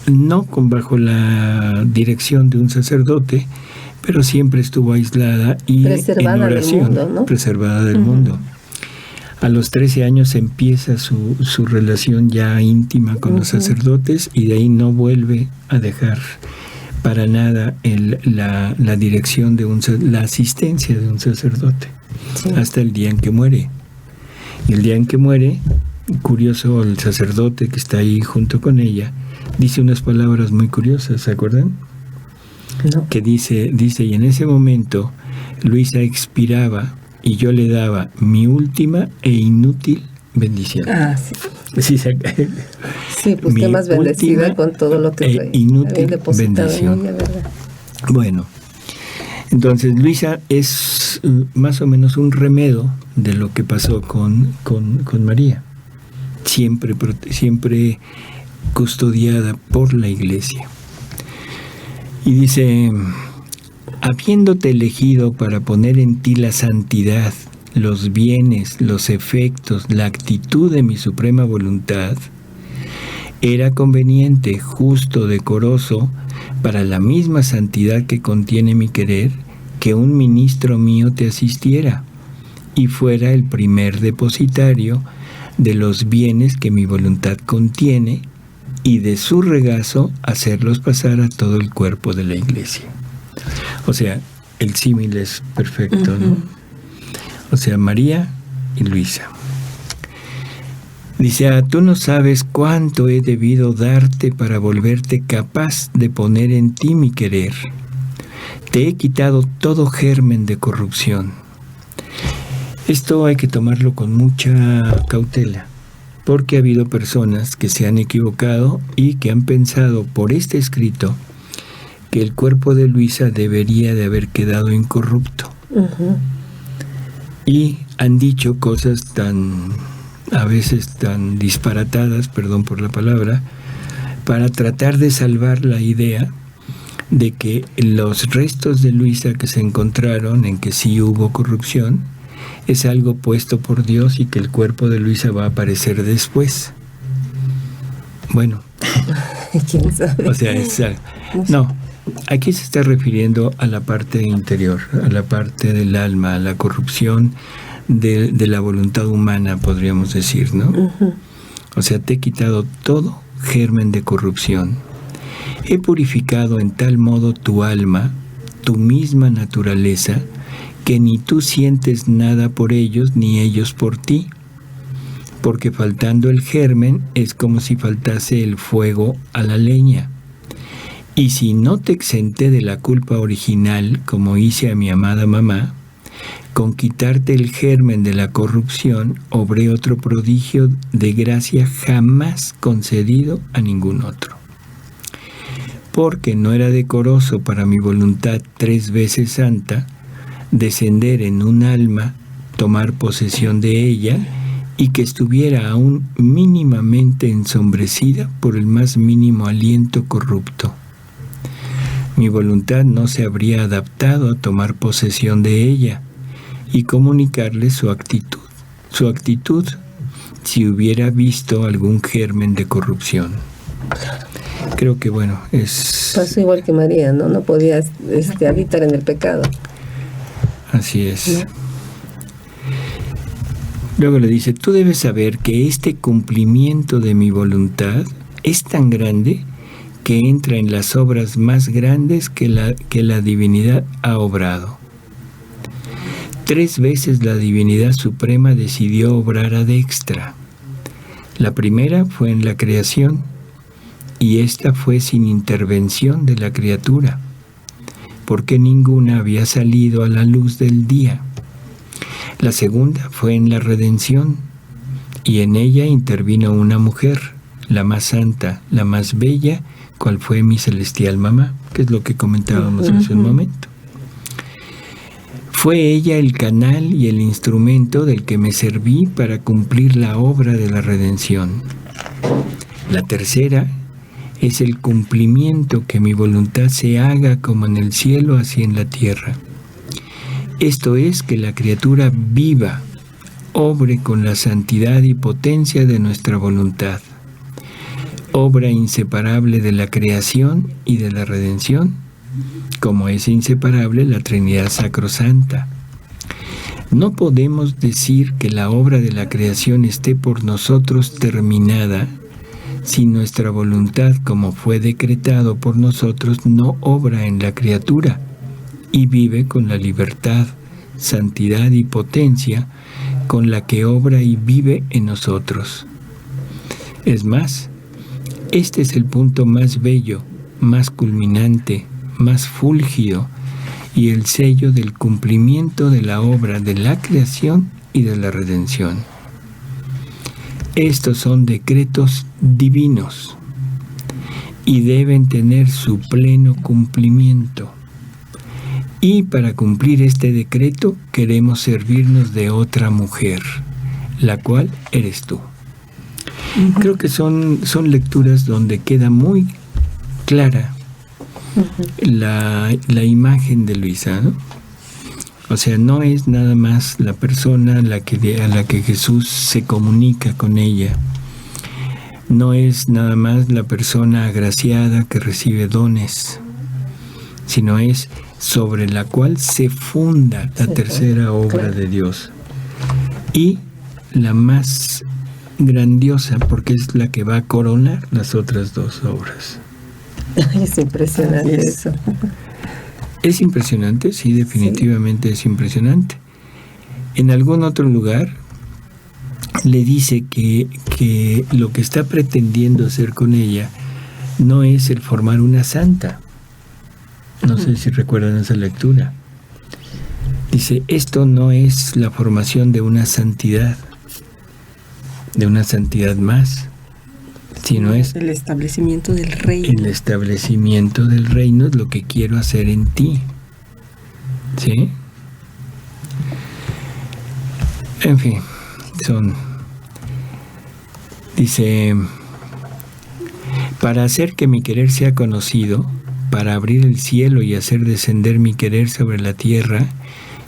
no bajo la dirección de un sacerdote, pero siempre estuvo aislada y en oración, del mundo, ¿no? Preservada del mundo. A los 13 años empieza su relación ya íntima con los sacerdotes, y de ahí no vuelve a dejar para nada la dirección la asistencia de un sacerdote, hasta el día en que muere. Y el día en que muere, curioso, el sacerdote que está ahí junto con ella dice unas palabras muy curiosas, ¿se acuerdan? No. Que dice, y en ese momento Luisa expiraba y yo le daba mi última e inútil bendición. Sí, pues qué más bendecida con todo lo que inútil bendición. Ella, ¿verdad? Bueno, entonces Luisa es más o menos un remedio de lo que pasó con María. Siempre custodiada por la iglesia. Y dice, habiéndote elegido para poner en ti la santidad, los bienes, los efectos, la actitud de mi suprema voluntad, Era conveniente, justo, decoroso, para la misma santidad que contiene mi querer, que un ministro mío te asistiera y fuera el primer depositario de los bienes que mi voluntad contiene, y de su regazo hacerlos pasar a todo el cuerpo de la iglesia. O sea, el símil es perfecto, ¿no? O sea, María y Luisa. Dice, tú no sabes cuánto he debido darte para volverte capaz de poner en ti mi querer. Te he quitado todo germen de corrupción. Esto hay que tomarlo con mucha cautela, porque ha habido personas que se han equivocado y que han pensado por este escrito que el cuerpo de Luisa debería de haber quedado incorrupto. Y han dicho cosas a veces tan disparatadas, perdón por la palabra, para tratar de salvar la idea de que los restos de Luisa que se encontraron, en que sí hubo corrupción, es algo puesto por Dios y que el cuerpo de Luisa va a aparecer después. Bueno. ¿Quién sabe? O sea, no, aquí se está refiriendo a la parte interior, a la parte del alma, a la corrupción de la voluntad humana, podríamos decir, ¿no? O sea, te he quitado todo germen de corrupción. He purificado en tal modo tu alma, tu misma naturaleza, que ni tú sientes nada por ellos, ni ellos por ti. Porque faltando el germen, es como si faltase el fuego a la leña. Y si no te exenté de la culpa original, como hice a mi amada mamá, con quitarte el germen de la corrupción, obré otro prodigio de gracia jamás concedido a ningún otro. Porque no era decoroso para mi voluntad 3 veces santa descender en un alma, tomar posesión de ella, y que estuviera aún mínimamente ensombrecida por el más mínimo aliento corrupto. Mi voluntad no se habría adaptado a tomar posesión de ella y comunicarle su actitud si hubiera visto algún germen de corrupción. Creo que bueno, pasó igual que María, ¿no? No podía habitar en el pecado. Así es. Luego le dice, tú debes saber que este cumplimiento de mi voluntad es tan grande que entra en las obras más grandes que la divinidad ha obrado. 3 veces la divinidad suprema decidió obrar ad extra. La primera fue en la creación, y esta fue sin intervención de la criatura, porque ninguna había salido a la luz del día. La segunda fue en la redención, y en ella intervino una mujer, la más santa, la más bella, cual fue mi celestial mamá, que es lo que comentábamos hace un momento. Fue ella el canal y el instrumento del que me serví para cumplir la obra de la redención. La tercera es el cumplimiento que mi voluntad se haga como en el cielo, así en la tierra. Esto es que la criatura viva, obre con la santidad y potencia de nuestra voluntad, obra inseparable de la creación y de la redención, como es inseparable la Trinidad Sacrosanta. No podemos decir que la obra de la creación esté por nosotros terminada si nuestra voluntad, como fue decretado por nosotros, no obra en la criatura y vive con la libertad, santidad y potencia con la que obra y vive en nosotros. Es más, este es el punto más bello, más culminante, más fúlgido y el sello del cumplimiento de la obra de la creación y de la redención. Estos son decretos divinos y deben tener su pleno cumplimiento. Y para cumplir este decreto queremos servirnos de otra mujer, la cual eres tú. Creo que son lecturas donde queda muy clara la imagen de Luisa, ¿no? O sea, no es nada más la persona a la que Jesús se comunica con ella. no es nada más la persona agraciada que recibe dones, sino es sobre la cual se funda la tercera obra de Dios. Y la más grandiosa, porque es la que va a coronar las otras dos obras. Es impresionante eso. ¿Es impresionante? Sí, definitivamente es impresionante. En algún otro lugar le dice que lo que está pretendiendo hacer con ella no es el formar una santa. No sé si recuerdan esa lectura. Dice, esto no es la formación de una santidad más, sino es el establecimiento del reino. El establecimiento del reino es lo que quiero hacer en ti. ¿Sí? En fin, dice, para hacer que mi querer sea conocido, para abrir el cielo y hacer descender mi querer sobre la tierra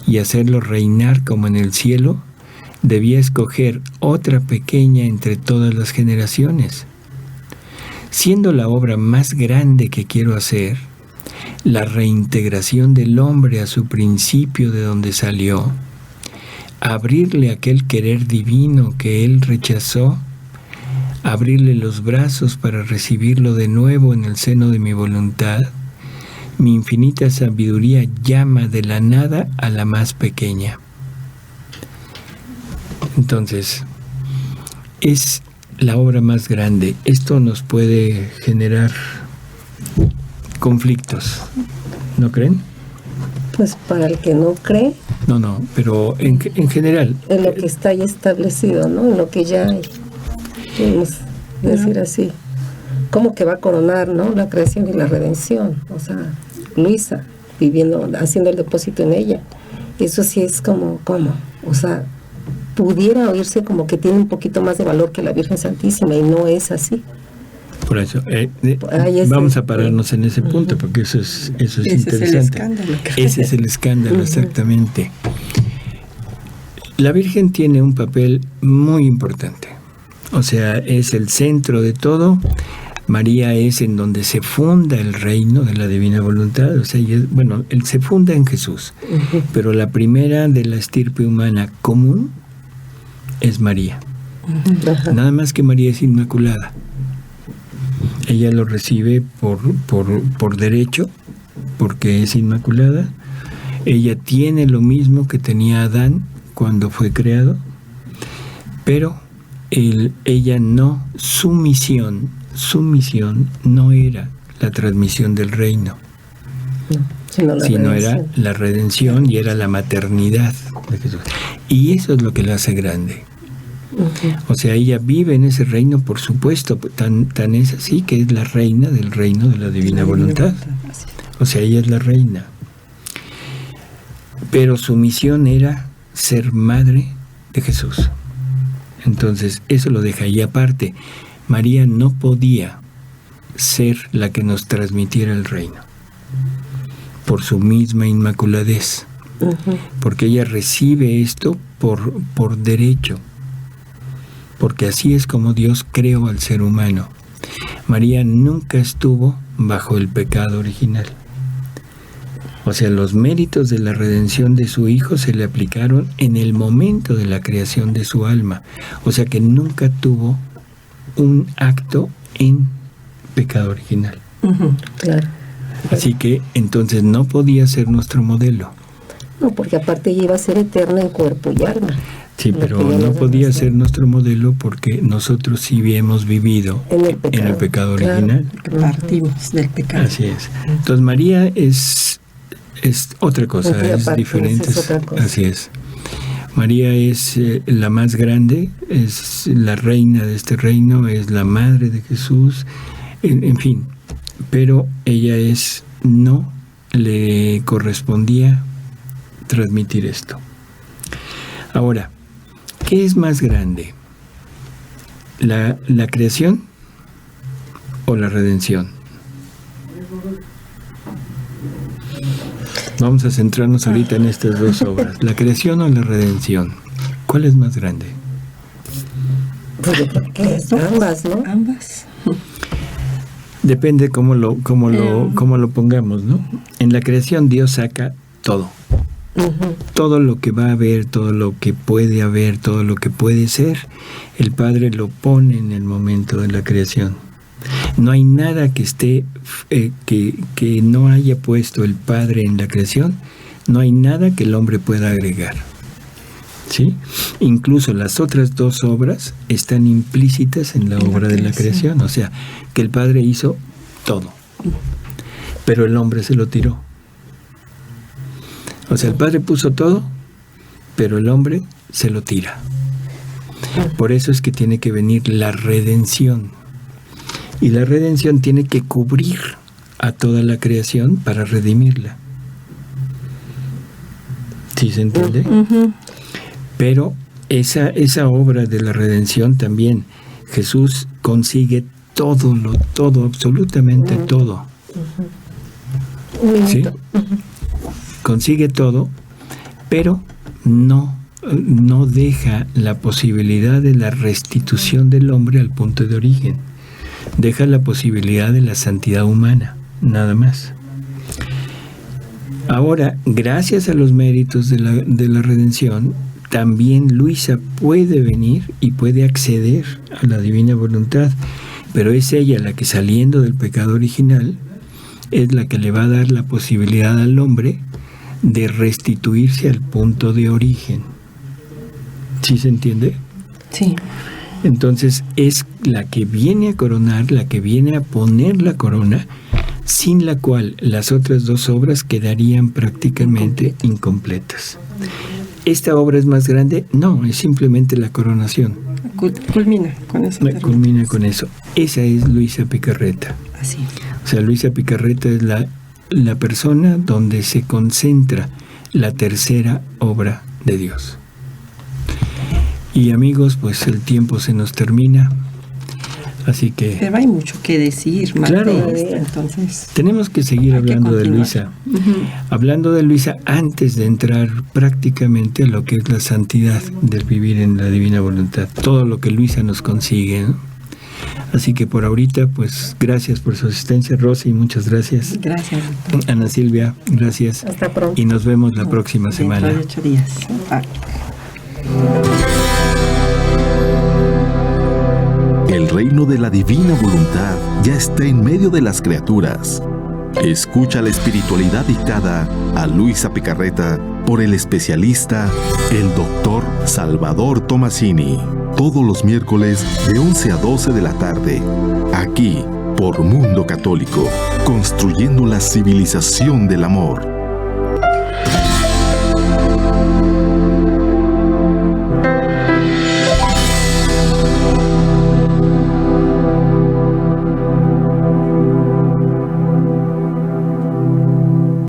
y hacerlo reinar como en el cielo, debía escoger otra pequeña entre todas las generaciones. Siendo la obra más grande que quiero hacer, la reintegración del hombre a su principio de donde salió, abrirle aquel querer divino que él rechazó, abrirle los brazos para recibirlo de nuevo en el seno de mi voluntad, mi infinita sabiduría llama de la nada a la más pequeña. Entonces, es la obra más grande. Esto nos puede generar conflictos, ¿no creen? Pues para el que no cree. No, pero en general. En lo que está ya establecido, ¿no? En lo que ya hay. Podemos decir así. ¿Cómo que va a coronar, no? La creación y la redención. O sea, Luisa, viviendo, haciendo el depósito en ella. Eso sí es como, ¿cómo? O sea, pudiera oírse como que tiene un poquito más de valor que la Virgen Santísima, y no es así. Por eso, vamos a pararnos en ese punto, porque eso es interesante. Ese es el escándalo, exactamente. La Virgen tiene un papel muy importante. O sea, es el centro de todo. María es en donde se funda el reino de la divina voluntad. O sea, él se funda en Jesús. Pero la primera de la estirpe humana común es María. Nada más que María es inmaculada. Ella lo recibe por derecho, porque es inmaculada. Ella tiene lo mismo que tenía Adán cuando fue creado, pero ella no, su misión no era la transmisión del reino, sino era la redención y era la maternidad de Jesús. Y eso es lo que la hace grande. O sea, ella vive en ese reino, por supuesto, tan es así que es la reina del reino de la divina voluntad. O sea, ella es la reina. Pero su misión era ser madre de Jesús. Entonces, eso lo deja ahí aparte. María no podía ser la que nos transmitiera el reino, por su misma inmaculadez. Porque ella recibe esto por derecho. Porque así es como Dios creó al ser humano. María nunca estuvo bajo el pecado original. O sea, los méritos de la redención de su Hijo se le aplicaron en el momento de la creación de su alma. O sea que nunca tuvo un acto en pecado original. Claro. Así que entonces no podía ser nuestro modelo. No, porque aparte ella iba a ser eterna en cuerpo y alma. Sí, pero no podía ser nuestro modelo porque nosotros sí hemos vivido en el pecado original. Partimos del pecado. Así es. Entonces María es otra cosa, es diferente. Así es. María es la más grande, es la reina de este reino, es la madre de Jesús, en fin. Pero ella no le correspondía transmitir esto. Ahora, ¿qué es más grande? ¿La creación o la redención? Vamos a centrarnos ahorita en estas dos obras. ¿La creación o la redención? ¿Cuál es más grande? Yo creo que ambas, ¿no? Ambas. Depende cómo lo pongamos, ¿no? En la creación Dios saca todo. Todo lo que va a haber, todo lo que puede haber, todo lo que puede ser, el Padre lo pone en el momento de la creación. No hay nada que esté que no haya puesto el Padre en la creación. No hay nada que el hombre pueda agregar. ¿Sí? Incluso las otras dos obras están implícitas en la obra de la creación. O sea, que el Padre hizo todo, pero el hombre se lo tiró. O sea, el Padre puso todo, pero el hombre se lo tira. Por eso es que tiene que venir la redención. Y la redención tiene que cubrir a toda la creación para redimirla. ¿Sí se entiende? Pero esa obra de la redención también, Jesús consigue todo, absolutamente todo. ¿Sí? Consigue todo, pero no deja la posibilidad de la restitución del hombre al punto de origen. Deja la posibilidad de la santidad humana, nada más. Ahora, gracias a los méritos de la redención, también Luisa puede venir y puede acceder a la divina voluntad, pero es ella la que, saliendo del pecado original, es la que le va a dar la posibilidad al hombre de restituirse al punto de origen. ¿Sí se entiende? Sí. Entonces es la que viene a coronar, la que viene a poner la corona, sin la cual las otras dos obras quedarían prácticamente incompletas. ¿Esta obra es más grande? No, es simplemente la coronación. Culmina con eso. Culmina con eso. Esa es Luisa Picarreta. Así. O sea, Luisa Picarreta es la persona donde se concentra la tercera obra de Dios. Y amigos, pues el tiempo se nos termina. Así que... Pero hay mucho que decir, más claro, de esto, entonces... Tenemos que seguir hablando de Luisa. Hablando de Luisa antes de entrar prácticamente a lo que es la santidad del vivir en la divina voluntad. Todo lo que Luisa nos consigue, ¿no? Así que por ahorita, pues gracias por su asistencia, Rosy, muchas gracias. Gracias. Ana Silvia, gracias. Hasta pronto. Y nos vemos la próxima semana. Dentro de 8 días. El reino de la divina voluntad ya está en medio de las criaturas. Escucha la espiritualidad dictada a Luisa Picarreta por el especialista, el doctor Salvador Tomasini. Todos los miércoles de 11 a 12 de la tarde. Aquí, por Mundo Católico, construyendo la civilización del amor.